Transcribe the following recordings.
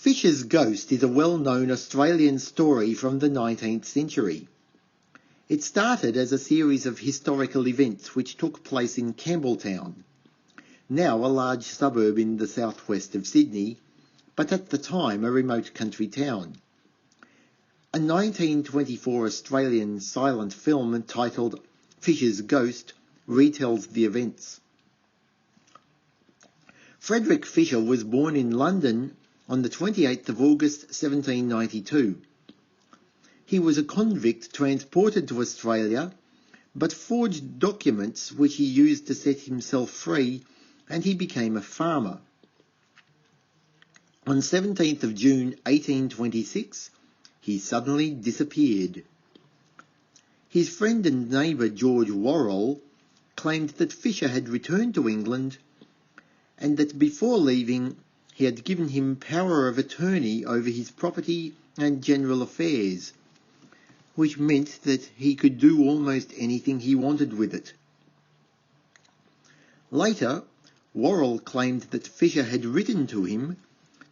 Fisher's Ghost is a well-known Australian story from the 19th century. It started as a series of historical events which took place in Campbelltown, now a large suburb in the southwest of Sydney, but at the time a remote country town. A 1924 Australian silent film titled Fisher's Ghost retells the events. Frederick Fisher was born in London on the 28th of August 1792. He was a convict transported to Australia, but forged documents which he used to set himself free, and he became a farmer. On 17th of June 1826, he suddenly disappeared. His friend and neighbour George Worrall claimed that Fisher had returned to England and that before leaving he had given him power of attorney over his property and general affairs, which meant that he could do almost anything he wanted with it. Later, Worrall claimed that Fisher had written to him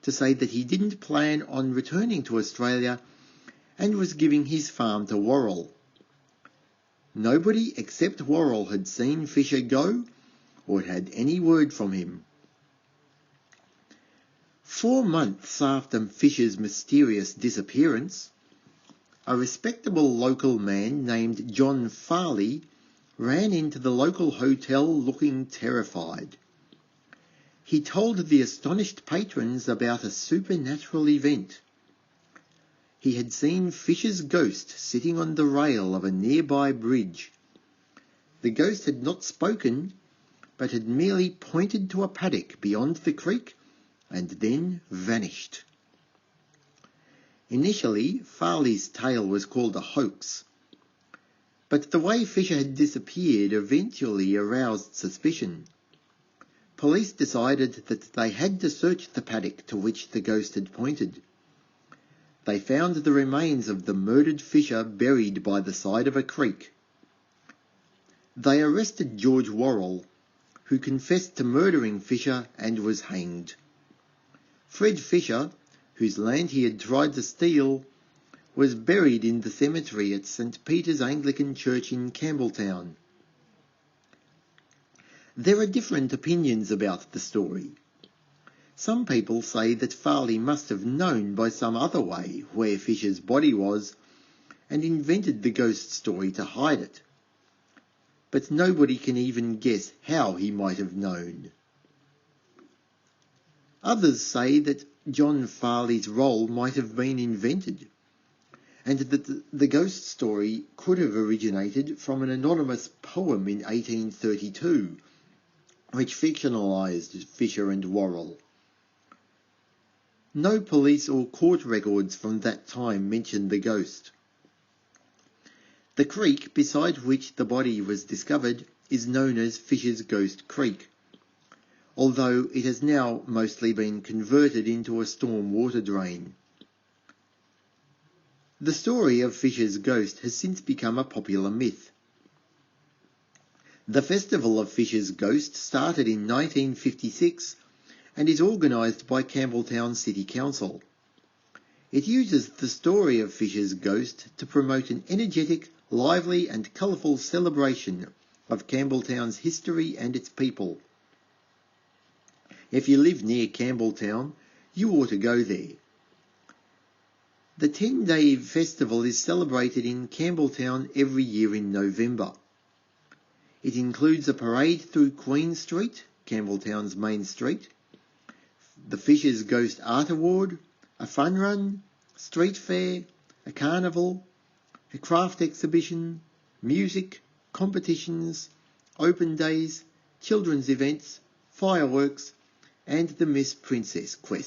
to say that he didn't plan on returning to Australia and was giving his farm to Worrall. Nobody except Worrall had seen Fisher go or had any word from him. 4 months after Fisher's mysterious disappearance, a respectable local man named John Farley ran into the local hotel looking terrified. He told the astonished patrons about a supernatural event. He had seen Fisher's ghost sitting on the rail of a nearby bridge. The ghost had not spoken, but had merely pointed to a paddock beyond the creek and then vanished. Initially, Farley's tale was called a hoax, but the way Fisher had disappeared eventually aroused suspicion. Police decided that they had to search the paddock to which the ghost had pointed. They found the remains of the murdered Fisher buried by the side of a creek. They arrested George Worrall, who confessed to murdering Fisher and was hanged. Fred Fisher, whose land he had tried to steal, was buried in the cemetery at St. Peter's Anglican Church in Campbelltown. There are different opinions about the story. Some people say that Farley must have known by some other way where Fisher's body was and invented the ghost story to hide it. But nobody can even guess how he might have known. Others say that John Farley's role might have been invented, and that the ghost story could have originated from an anonymous poem in 1832, which fictionalised Fisher and Worrall. No police or court records from that time mention the ghost. The creek beside which the body was discovered is known as Fisher's Ghost Creek, although it has now mostly been converted into a storm water drain. The story of Fisher's ghost has since become a popular myth. The Festival of Fisher's Ghost started in 1956 and is organised by Campbelltown City Council. It uses the story of Fisher's ghost to promote an energetic, lively and colourful celebration of Campbelltown's history and its people. If you live near Campbelltown, you ought to go there. The 10-day festival is celebrated in Campbelltown every year in November. It includes a parade through Queen Street, Campbelltown's main street, the Fisher's Ghost Art Award, a fun run, street fair, a carnival, a craft exhibition, music, competitions, open days, children's events, fireworks, and the Miss Princess quest.